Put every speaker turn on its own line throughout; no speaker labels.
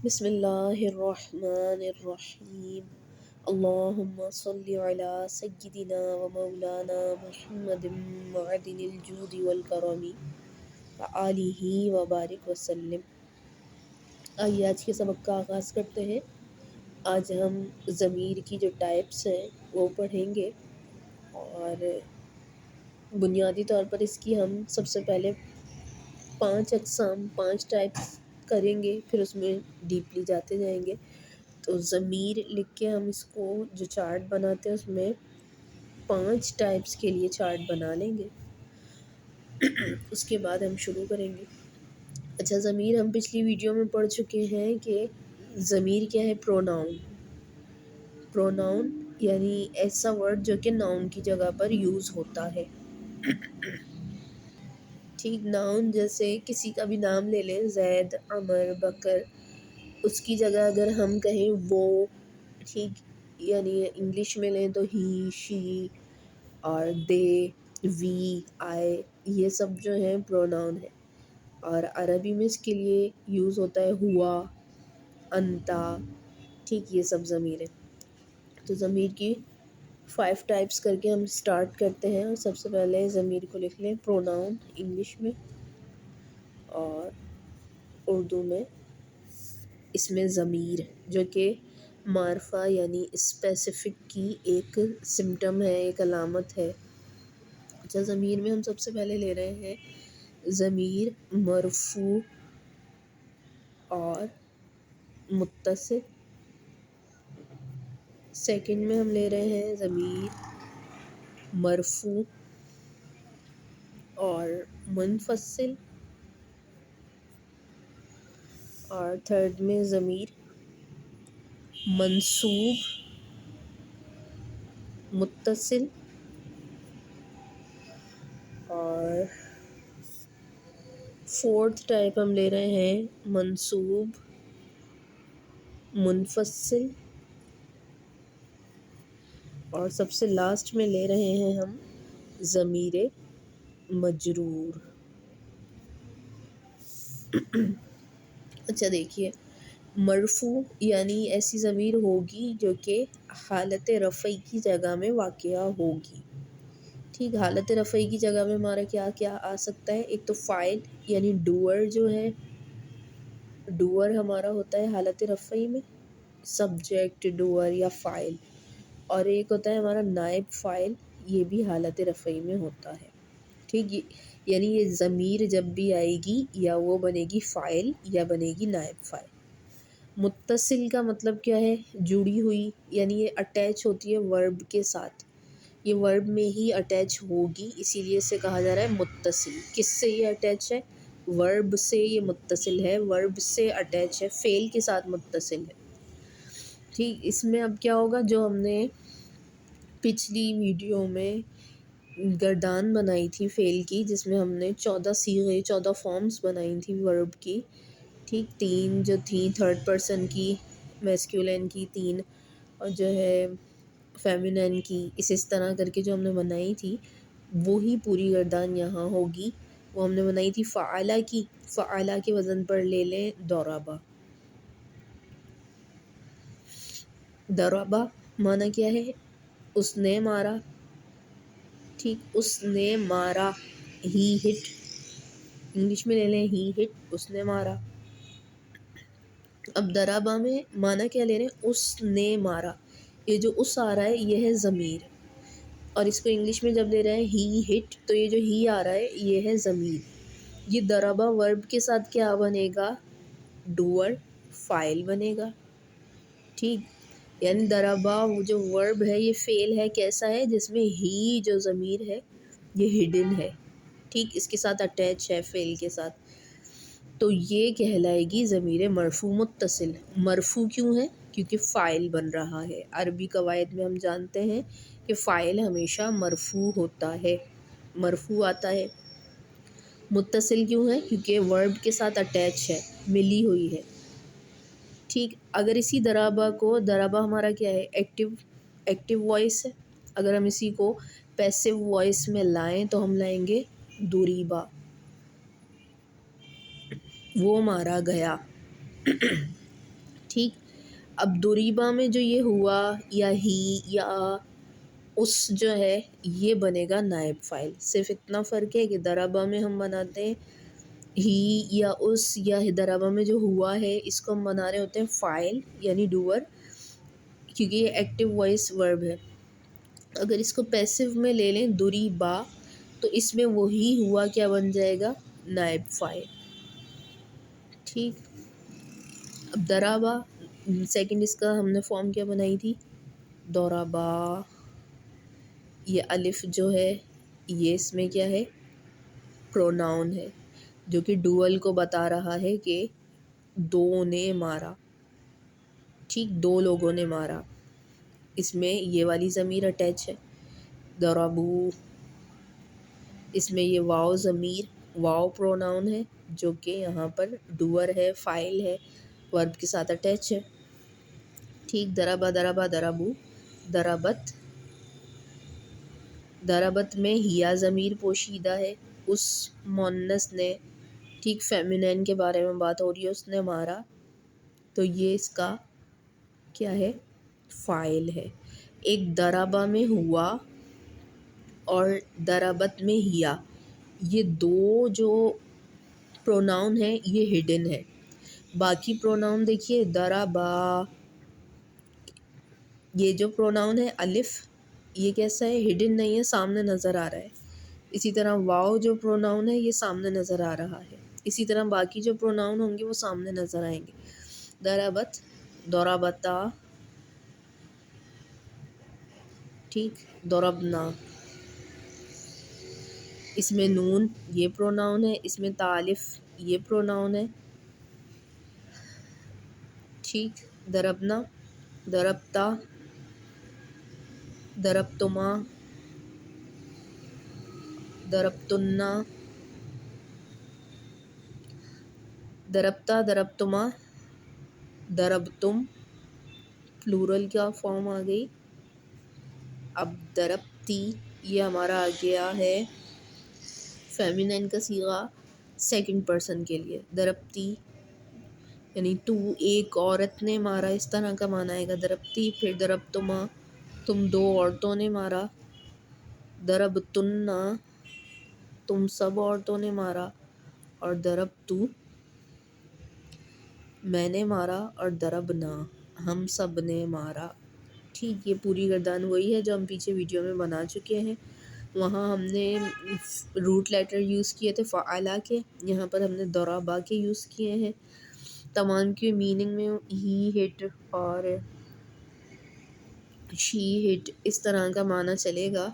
بسم اللہ الرحمن الرحیم اللہم صلی علی سیدنا و مولانا محمد معدن الجود والکرم وآلہ وبارک وسلم۔ آئیے آج کے سبق کا آغاز کرتے ہیں۔ آج ہم ضمیر کی جو ٹائپس ہیں وہ پڑھیں گے، اور بنیادی طور پر اس کی ہم سب سے پہلے 5 اقسام 5 ٹائپس کریں گے، پھر اس میں ڈیپلی جاتے جائیں گے۔ تو ضمیر لکھ کے ہم اس کو جو چارٹ بناتے ہیں اس میں 5 ٹائپس کے لیے چارٹ بنا لیں گے، اس کے بعد ہم شروع کریں گے۔ اچھا، ضمیر ہم پچھلی ویڈیو میں پڑھ چکے ہیں کہ ضمیر کیا ہے؟ پروناؤن۔ پروناؤن یعنی ایسا ورڈ جو کہ ناؤن کی جگہ پر یوز ہوتا ہے۔ ٹھیک، ناؤن جیسے کسی کا بھی نام لے لیں، زید، عمر، بکر، اس کی جگہ اگر ہم کہیں وہ، ٹھیک، یعنی انگلش میں لیں تو ہی، شی اور دے، وی، آئے، یہ سب جو ہیں پروناؤن ہے۔ اور عربی میں اس کے لیے یوز ہوتا ہے ہوا، انتا، ٹھیک، یہ سب ضمیر ہے۔ تو ضمیر کی 5 ٹائپس کر کے ہم سٹارٹ کرتے ہیں، اور سب سے پہلے ضمیر کو لکھ لیں پروناؤن انگلش میں، اور اردو میں اس میں ضمیر، جو کہ معرفہ یعنی اسپیسیفک کی ایک سمٹم ہے، ایک علامت ہے۔ اچھا، ضمیر میں ہم سب سے پہلے لے رہے ہیں ضمیر مرفوع اور متصل۔ سیکنڈ میں ہم لے رہے ہیں ضمیر مرفوع اور منفصل، اور تھرڈ میں ضمیر منصوب متصل، اور فورتھ ٹائپ ہم لے رہے ہیں منصوب منفصل، اور سب سے لاسٹ میں لے رہے ہیں ہم ضمیر مجرور۔ اچھا دیکھیے، مرفوع یعنی ایسی ضمیر ہوگی جو کہ حالت رفع کی جگہ میں واقع ہوگی۔ ٹھیک، حالت رفع کی جگہ میں ہمارا کیا کیا آ سکتا ہے؟ ایک تو فاعل یعنی ڈوور، جو ہے ڈوور ہمارا ہوتا ہے حالت رفع میں، سبجیکٹ ڈوور یا فاعل، اور ایک ہوتا ہے ہمارا نائب فاعل، یہ بھی حالت رفع میں ہوتا ہے۔ ٹھیک، یعنی یہ ضمیر جب بھی آئے گی یا وہ بنے گی فاعل یا بنے گی نائب فاعل۔ متصل کا مطلب کیا ہے؟ جڑی ہوئی، یعنی یہ اٹیچ ہوتی ہے ورب کے ساتھ، یہ ورب میں ہی اٹیچ ہوگی، اسی لیے اسے کہا جا رہا ہے متصل۔ کس سے یہ اٹیچ ہے؟ ورب سے یہ متصل ہے، ورب سے اٹیچ ہے، فعل کے ساتھ متصل ہے۔ ٹھیک، اس میں اب کیا ہوگا؟ جو ہم نے پچھلی ویڈیو میں گردان بنائی تھی فعل کی، جس میں ہم نے 14 صیغے 14 فارمز بنائی تھی ورب کی، ٹھیک، 3 جو تھیں تھرڈ پرسن کی، میسکولین کی 3، اور جو ہے فیمینین کی، اس طرح کر کے جو ہم نے بنائی تھی، وہی پوری گردان یہاں ہوگی۔ وہ ہم نے بنائی تھی فعالہ کی، فعالہ کے وزن پر لے لیں ضربہ۔ ضربہ معنی کیا ہے؟ اس نے مارا، ٹھیک، اس نے مارا، ہی ہٹ، انگلش میں لے لیں ہی ہٹ، اس نے مارا۔ اب ضربہ میں معنی کیا لے رہے ہیں؟ اس نے مارا، یہ جو اس آ رہا ہے یہ ہے ضمیر، اور اس کو انگلش میں جب لے رہے ہیں ہی ہٹ، تو یہ جو ہی آ رہا ہے یہ ہے ضمیر۔ یہ ضربہ ورب کے ساتھ کیا بنے گا؟ ڈوور، فاعل بنے گا۔ ٹھیک، یعنی ضربہ جو ورب ہے یہ فعل ہے، کیسا ہے؟ جس میں ہی جو ضمیر ہے یہ ہڈن ہے، ٹھیک، اس کے ساتھ اٹیچ ہے فعل کے ساتھ، تو یہ کہلائے گی ضمیر مرفوع متصل۔ مرفوع کیوں ہے؟ کیونکہ فاعل بن رہا ہے۔ عربی قواعد میں ہم جانتے ہیں کہ فاعل ہمیشہ مرفوع ہوتا ہے، مرفوع آتا ہے۔ متصل کیوں ہے؟ کیونکہ ورب کے ساتھ اٹیچ ہے، ملی ہوئی ہے۔ ٹھیک، اگر اسی ضربہ کو، ضربہ ہمارا کیا ہے؟ ایکٹیو وائس ہے، اگر ہم اسی کو پیسیو وائس میں لائیں تو ہم لائیں گے ضُرِبَ، وہ مارا گیا۔ ٹھیک. اب دریبا میں جو یہ ہوا یا ہی یا اس جو ہے یہ بنے گا نائب فائل. صرف اتنا فرق ہے کہ دربا میں ہم بناتے ہیں ہی یا اس یا دربا میں جو ہوا ہے اس کو ہم بنا رہے ہوتے ہیں فائل یعنی ڈوور، کیونکہ یہ ایکٹیو وائس ورب ہے. اگر اس کو پیسیو میں لے لیں دریبا تو اس میں وہی ہوا کیا بن جائے گا، نائب فائل. ٹھیک. اب درابا سیکنڈ اس کا ہم نے فارم کیا بنائی تھی، دورابا. یہ الف جو ہے یہ اس میں کیا ہے، پروناؤن ہے جو کہ ڈوئل کو بتا رہا ہے کہ دو نے مارا. ٹھیک، دو لوگوں نے مارا. اس میں یہ والی ضمیر اٹیچ ہے دورابو. اس میں یہ واؤ ضمیر، واؤ پروناؤن ہے جو کہ یہاں پر ڈوور ہے، فائل ہے، ورب کے ساتھ اٹیچ ہے. ٹھیک. دربا دربا دربو. دربت. دربت میں ہیا ضمیر پوشیدہ ہے، اس مونس نے. ٹھیک. فیمینین کے بارے میں بات ہو رہی ہے، اس نے مارا، تو یہ اس کا کیا ہے، فائل ہے. ایک دربا میں ہوا اور دربت میں ہیا، یہ دو جو پروناؤن ہیں یہ ہڈن ہے. باقی پروناؤن دیکھیے دربا، یہ جو پروناؤن ہے الف یہ کیسا ہے، ہڈن نہیں ہے، سامنے نظر آ رہا ہے. اسی طرح واؤ جو پروناؤن ہے یہ سامنے نظر آ رہا ہے. اسی طرح باقی جو پروناؤن ہوں گے وہ سامنے نظر آئیں گے. دربت، دورابتا. ٹھیک. دوربنا. اس میں نون یہ پروناؤن ہے، اس میں تالف یہ پروناؤن ہے. ٹھیک. دربنا، دربتا، دربتما، دربتنا، دربتا، دربتما، دربتم. پلورل کا فارم آ گئی. اب دربتی یہ ہمارا آ گیا ہے فیمینین کا صیغہ سیکنڈ پرسن کے لیے. دربتی یعنی تو ایک عورت نے مارا، اس طرح کا معنی آئے گا دربتی. پھر دربتما تم دو عورتوں نے مارا. دربتنا تم سب عورتوں نے مارا. اور دربتو میں نے مارا. اور دربنا ہم سب نے مارا. ٹھیک. یہ پوری گردان وہی ہے جو ہم پیچھے ویڈیو میں بنا چکے ہیں. وہاں ہم نے روٹ لیٹر یوز کیے تھے فعلا کے، یہاں پر ہم نے دورابا کے یوز کیے ہیں. تمام کی میننگ میں ہی ہٹ اور شی ہٹ اس طرح کا معنی چلے گا،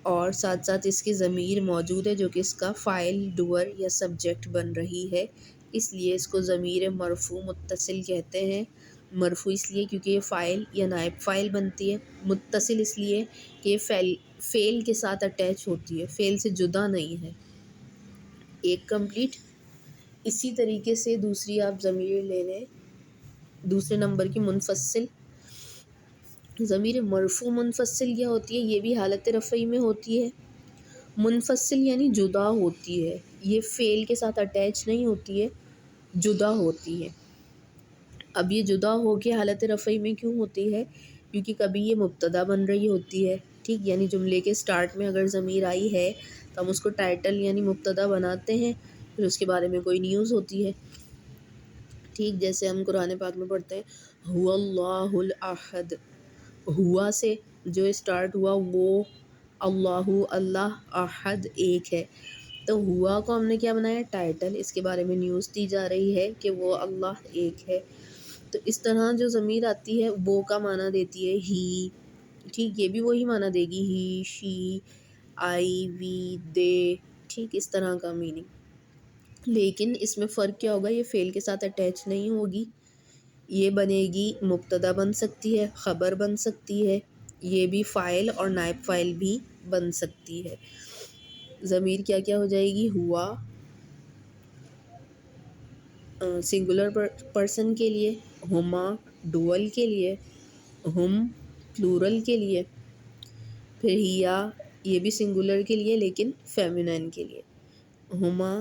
اور ساتھ ساتھ اس کی ضمیر موجود ہے جو کہ اس کا فاعل، ڈوور یا سبجیکٹ بن رہی ہے. اس لیے اس کو ضمیر مرفوع متصل کہتے ہیں. مرفوع اس لیے کیونکہ یہ فاعل یا نائب فاعل بنتی ہے. متصل اس لیے کہ یہ فعل کے ساتھ اٹیچ ہوتی ہے، فعل سے جدا نہیں ہے. ایک کمپلیٹ. اسی طریقے سے دوسری آپ ضمیر لے لیں، دوسرے نمبر کی منفصل. ضمیر مرفوع منفصل کیا ہوتی ہے، یہ بھی حالت رفعی میں ہوتی ہے. منفصل یعنی جدا ہوتی ہے، یہ فعل کے ساتھ اٹیچ نہیں ہوتی ہے، جدا ہوتی ہے. اب یہ جدا ہو کے حالت رفعی میں کیوں ہوتی ہے؟ کیونکہ کبھی یہ مبتدا بن رہی ہوتی ہے. ٹھیک. یعنی جملے کے سٹارٹ میں اگر ضمیر آئی ہے تو ہم اس کو ٹائٹل یعنی مبتدا بناتے ہیں، پھر اس کے بارے میں کوئی نیوز ہوتی ہے. ٹھیک. جیسے ہم قرآن پاک میں پڑھتے ہیں هو اللہ الاحد، ہوا سے جو اسٹارٹ ہوا وہ اللہ، اللہ احد ایک ہے، تو ہوا کو ہم نے کیا بنایا، ٹائٹل. اس کے بارے میں نیوز دی جا رہی ہے کہ وہ اللہ ایک ہے. تو اس طرح جو ضمیر آتی ہے وہ کا معنی دیتی ہے ہی. ٹھیک. یہ بھی وہی معنی دے گی، ہی، شی، آئی، وی، دے. ٹھیک. اس طرح کا میننگ. لیکن اس میں فرق کیا ہوگا، یہ فعل کے ساتھ اٹیچ نہیں ہوگی، یہ بنے گی مبتدا بن سکتی ہے، خبر بن سکتی ہے، یہ بھی فاعل اور نائب فاعل بھی بن سکتی ہے. ضمیر کیا کیا ہو جائے گی، ہوا سنگولر پرسن کے لیے، ہما ڈوئل کے لیے، ہم پلورل کے لیے، پھر ہیا یہ بھی سنگولر کے لیے لیکن فیمینین کے لیے، ہما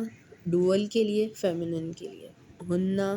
ڈوئل کے لیے، فیمینین کے لیے، ہننا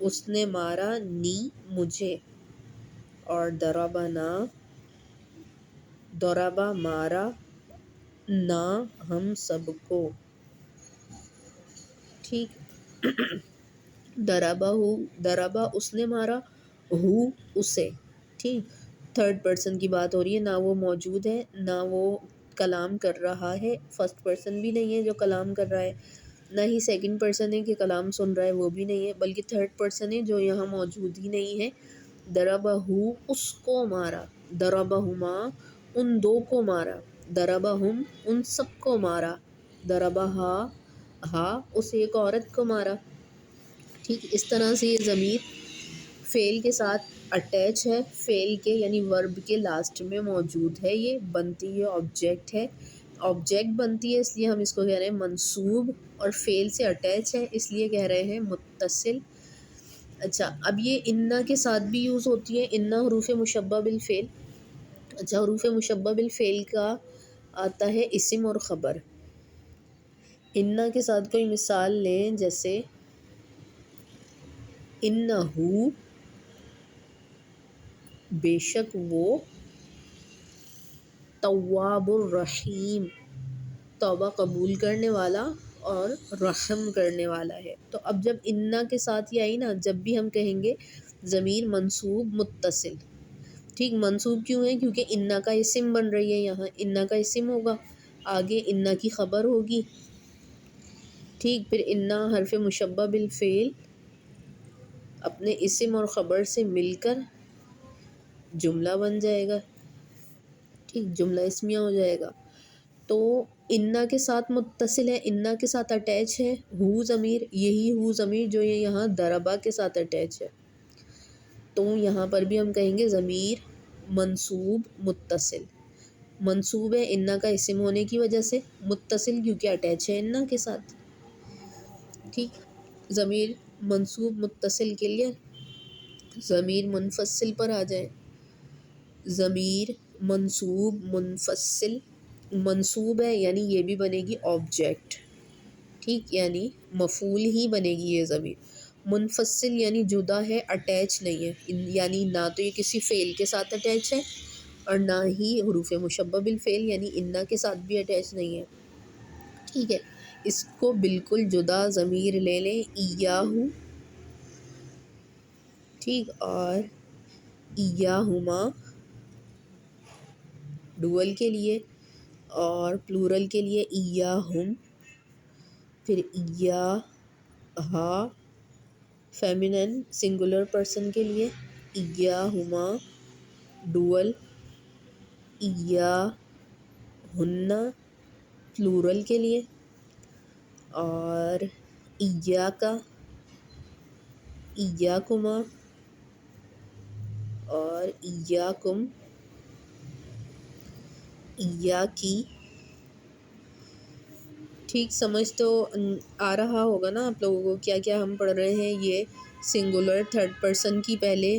اس نے مارا نی مجھے، اور ضربنا ضربا مارا نا ہم سب کو. ٹھیک. ضربا اس نے مارا، ہو اسے. ٹھیک. تھرڈ پرسن کی بات ہو رہی ہے، نہ وہ موجود ہے نہ وہ کلام کر رہا ہے، فرسٹ پرسن بھی نہیں ہے جو کلام کر رہا ہے، نہ ہی سیکنڈ پرسن ہے کہ کلام سن رہا ہے، وہ بھی نہیں ہے، بلکہ تھرڈ پرسن ہے جو یہاں موجود ہی نہیں ہے. ضربہو اس کو مارا، ضربہما ان دو کو مارا، ضربہم ان سب کو مارا، ضربہا ہا اس ایک عورت کو مارا. ٹھیک. اس طرح سے یہ ضمیر فعل کے ساتھ اٹیچ ہے، فعل کے یعنی ورب کے لاسٹ میں موجود ہے، یہ بنتی ہے آبجیکٹ ہے، آبجیکٹ بنتی ہے، اس لیے ہم اس کو کہہ رہے ہیں منصوب، اور فعل سے اٹیچ ہے اس لیے کہہ رہے ہیں متصل. اچھا، اب یہ انا کے ساتھ بھی یوز ہوتی ہے، انا حروف مشبہ بالفعل. اچھا، حروف مشبہ بالفعل کا آتا ہے اسم اور خبر. انا کے ساتھ کوئی مثال لیں، جیسے انہو بے شک وہ، تواب الرحیم توبہ قبول کرنے والا اور رحم کرنے والا ہے. تو اب جب انا کے ساتھ یہ آئی نا، جب بھی ہم کہیں گے ضمیر منصوب متصل. ٹھیک. منصوب کیوں ہے؟ کیونکہ انا کا اسم بن رہی ہے، یہاں انا کا اسم ہوگا، آگے انا کی خبر ہوگی. ٹھیک. پھر انا حرف مشبہ بالفعل اپنے اسم اور خبر سے مل کر جملہ بن جائے گا. ٹھیک. جملہ اسمیہ ہو جائے گا. تو انا کے ساتھ متصل ہے، انا کے ساتھ اٹیچ ہے ہو ضمیر، یہی ہو ضمیر جو یہ یہاں ضربا کے ساتھ اٹیچ ہے. تو یہاں پر بھی ہم کہیں گے ضمیر منصوب متصل. منصوب ہے انا کا اسم ہونے کی وجہ سے، متصل کیونکہ اٹیچ ہے انا کے ساتھ. ٹھیک. ضمیر منصوب متصل کے لیے ضمیر منفصل پر آ جائیں. ضمیر منصوب منفصل، منصوب ہے یعنی یہ بھی بنے گی آبجیکٹ. ٹھیک. یعنی مفعول ہی بنے گی یہ ضمیر. منفصل یعنی جدا ہے، اٹیچ نہیں ہے، یعنی نہ تو یہ کسی فعل کے ساتھ اٹیچ ہے اور نہ ہی حروف مشبہ بالفعل یعنی انا کے ساتھ بھی اٹیچ نہیں ہے. ٹھیک ہے. اس کو بالکل جدا ضمیر لے لیں، ایاہو. ٹھیک. اور ایاہما ڈوئل کے لیے، اور پلورل کے لیے ایاہم. پھر ایاہا فیمینن سنگولر پرسن کے لیے، ایاہما ڈوئل، ایاہن پلورل کے لیے، اور ایاکا ایاکما اور ایاکم ایاکی. ٹھیک. سمجھ تو آ رہا ہوگا نا آپ لوگوں کو کیا کیا ہم پڑھ رہے ہیں. یہ سنگولر تھرڈ پرسن کی پہلے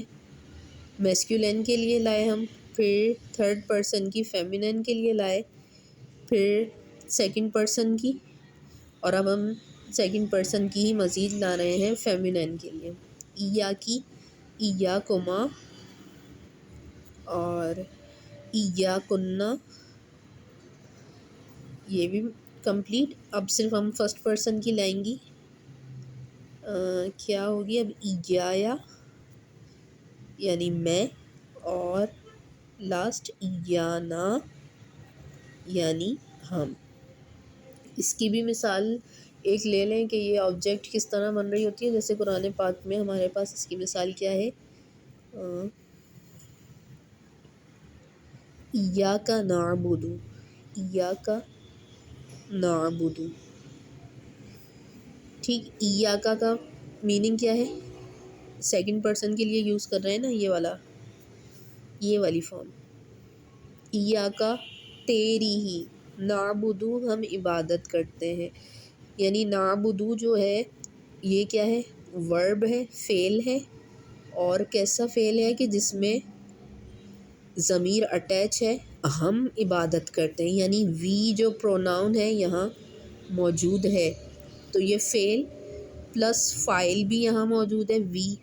میسکولین کے لیے لائے ہم، پھر تھرڈ پرسن کی فیمینن کے لیے لائے، پھر سیکنڈ پرسن کی، اور اب ہم سیکنڈ پرسن کی ہی مزید لا رہے ہیں فیمینن کے لیے. ایاکی ایاکما اور ایاکنہ. یہ بھی کمپلیٹ. اب صرف ہم فرسٹ پرسن کی لائیں گی. کیا ہوگی اب؟ ایایا یعنی میں، اور لاسٹ ایانا یعنی ہم. اس کی بھی مثال ایک لے لیں کہ یہ آبجیکٹ کس طرح بن رہی ہوتی ہے. جیسے قرآن پاک میں ہمارے پاس اس کی مثال کیا ہے؟ ایاکا نعبد، ایاکا نعبد. ٹھیک. ایاکا کا میننگ کیا ہے؟ سیکنڈ پرسن کے لیے یوز کر رہے ہیں نا، یہ والا، یہ والی فارم. ایاکا تیری ہی، نعبدو ہم عبادت کرتے ہیں. یعنی نعبدو جو ہے یہ کیا ہے؟ ورب ہے، فعل ہے. اور کیسا فعل ہے کہ جس میں ضمیر اٹیچ ہے، ہم عبادت کرتے ہیں، یعنی وی جو پروناؤن ہے یہاں موجود ہے. تو یہ فعل پلس فائل بھی یہاں موجود ہے، وی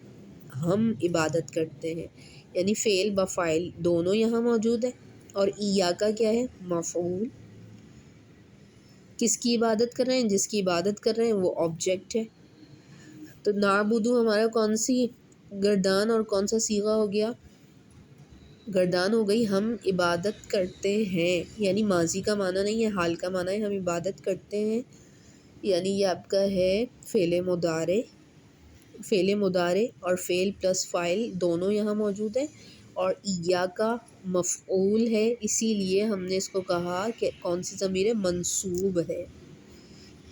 ہم عبادت کرتے ہیں، یعنی فعل با فائل دونوں یہاں موجود ہے. اور ایا کا کیا ہے؟ مفعول. کس کی عبادت کر رہے ہیں؟ جس کی عبادت کر رہے ہیں وہ آبجیکٹ ہے. تو نعبدو ہمارا کون سی گردان اور کون سا صیغہ ہو گیا؟ گردان ہو گئی. ہم عبادت کرتے ہیں، یعنی ماضی کا معنی نہیں ہے، حال کا معنی ہے. ہم عبادت کرتے ہیں یعنی یہ آپ کا ہے فعل مضارع. فعل مضارع اور فعل پلس فاعل دونوں یہاں موجود ہیں. اور ایا کا مفعول ہے، اسی لیے ہم نے اس کو کہا کہ کون سی ضمیر ہے؟ منصوب ہے.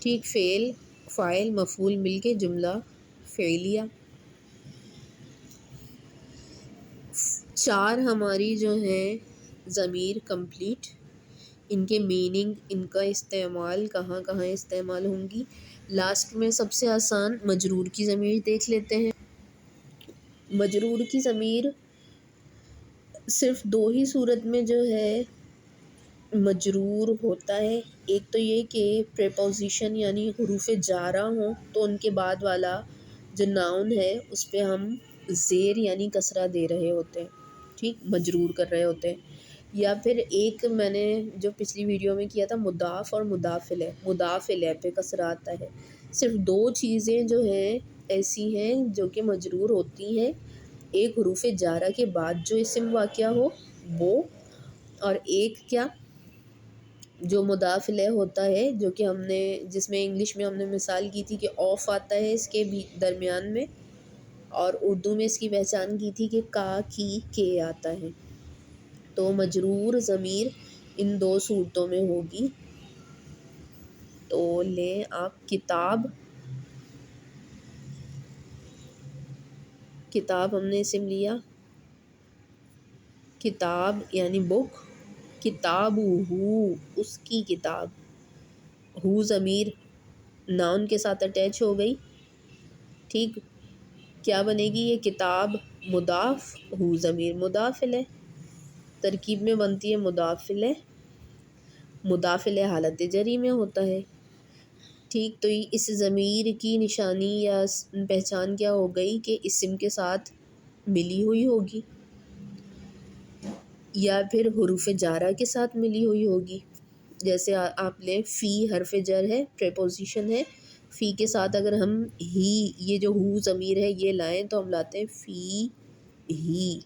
ٹھیک، فعل فاعل مفعول مل کے جملہ فعلیہ. 4 ہماری جو ہیں ضمیر کمپلیٹ. ان کے میننگ، ان کا استعمال کہاں کہاں استعمال ہوں گی. لاسٹ میں سب سے آسان مجرور کی ضمیر دیکھ لیتے ہیں. مجرور کی ضمیر صرف 2 ہی صورت میں جو ہے مجرور ہوتا ہے. ایک تو یہ کہ پریپوزیشن یعنی حروف جارہ ہوں تو ان کے بعد والا جو ناؤن ہے اس پہ ہم زیر یعنی کسرہ دے رہے ہوتے ہیں، ٹھیک، مجرور کر رہے ہوتے ہیں. یا پھر ایک میں نے جو پچھلی ویڈیو میں کیا تھا مضاف اور مضاف الیہ، مضاف الیہ پہ کسرہ آتا ہے. صرف 2 چیزیں جو ہیں ایسی ہیں جو کہ مجرور ہوتی ہیں، ایک حروف جارہ کے بعد جو اسم واقعہ ہو وہ، اور ایک کیا جو مضاف الیہ ہوتا ہے، جو کہ ہم نے جس میں انگلش میں ہم نے مثال کی تھی کہ آف آتا ہے اس کے بھی درمیان میں، اور اردو میں اس کی پہچان کی تھی کہ کا کی کے آتا ہے. تو مجرور ضمیر ان 2 صورتوں میں ہوگی. تو لیں آپ کتاب. کتاب ہم نے اسم لیا، کتاب یعنی بک. کتاب ہو، اس کی کتاب. ہو ضمیر ناؤن کے ساتھ اٹیچ ہو گئی. ٹھیک، کیا بنے گی یہ کتاب؟ مضاف، ہو ضمیر مضاف الیہ. ترکیب میں بنتی ہے مضاف الیہ. مضاف الیہ حالت جری میں ہوتا ہے. ٹھیک، تو اس ضمیر کی نشانی یا پہچان کیا ہو گئی کہ اسم کے ساتھ ملی ہوئی ہوگی یا پھر حروف جارہ کے ساتھ ملی ہوئی ہوگی. جیسے آپ لیں فی حرف جر ہے، پریپوزیشن ہے. فی کے ساتھ اگر ہم ہی، یہ جو ہو ضمیر ہے یہ لائیں تو ہم لاتے ہیں فی ہی.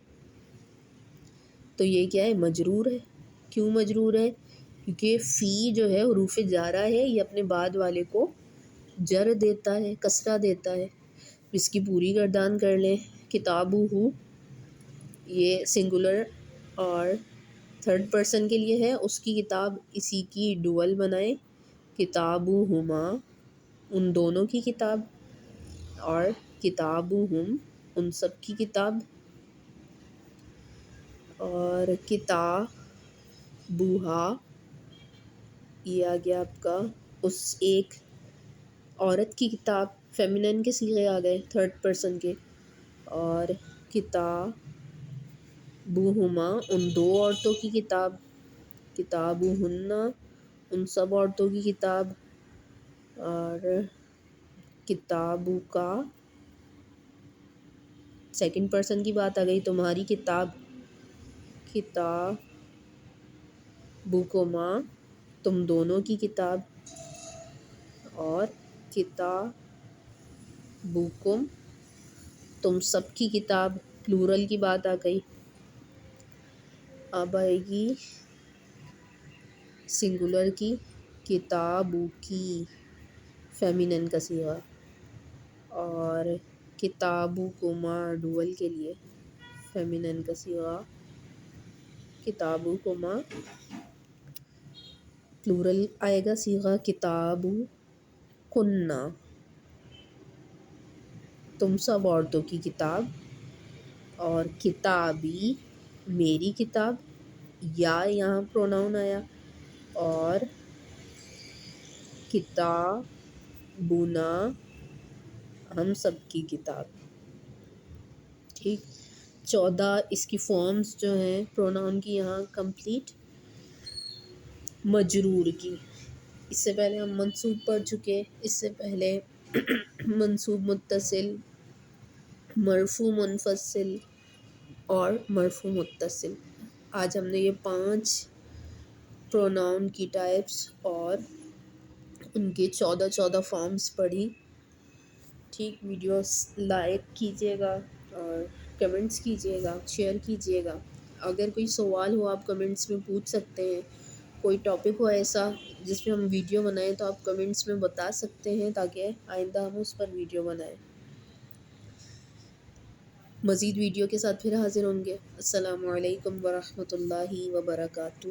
تو یہ کیا ہے؟ مجرور ہے. کیوں مجرور ہے؟ کیونکہ فی جو ہے حروف جارہ ہے، یہ اپنے بعد والے کو جر دیتا ہے، کسرہ دیتا ہے. اس کی پوری گردان کر لیں. کتابو ہو یہ سنگولر اور 3rd پرسن کے لیے ہے، اس کی کتاب، اسی کی ڈوئل بنائیں کتابوہما، ان دونوں کی کتاب، اور کتابوہم ان سب کی کتاب. اور کتابوہا یہ آ گیا آپ کا اس ایک عورت کی کتاب. فیمینن کے صیغے آ گئے 3rd پرسن کے. اور کتابوہما ان 2 عورتوں کی کتاب. کتابوہن ان سب عورتوں کی کتاب. اور کتابو کا 2nd پرسن کی بات آ گئی، تمہاری کتاب. کتابوکما تم دونوں کی کتاب. اور کتابوکم تم سب کی کتاب. پلورل کی بات آ گئی. اب آئے گی سنگولر کی، کتابوکی فیمینن کا صیغہ. اور کتابوکما ڈوئل کے لیے فیمینن کا صیغہ. کتابوکما پلورل آئے گا صیغہ کتابوکننا تم سب عورتوں کی کتاب. اور کتابی میری کتاب، یا یہاں پروناؤن آیا. اور کتابنا ہم سب کی کتاب. ٹھیک، 14 اس کی فارمز جو ہیں پروناؤن کی یہاں کمپلیٹ. مجرور کی اس سے پہلے ہم منصوب پڑھ چکے، اس سے پہلے منصوب متصل، مرفوع منفصل اور مرفوع متصل۔ آج ہم نے یہ 5 پروناؤن کی ٹائپس اور ان کے 14 فارمز پڑھی۔ ٹھیک، ویڈیوز لائک کیجیے گا اور کمنٹس کیجیے گا، شیئر کیجیے گا۔ اگر کوئی سوال ہو آپ کمنٹس میں پوچھ سکتے ہیں، کوئی ٹاپک ہو ایسا جس پہ ہم ویڈیو بنائیں تو آپ کمنٹس میں بتا سکتے ہیں تاکہ آئندہ ہم اس پر ویڈیو بنائیں۔ مزید ویڈیو کے ساتھ پھر حاضر ہوں گے۔ السلام علیکم ورحمۃ اللہ وبرکاتہ۔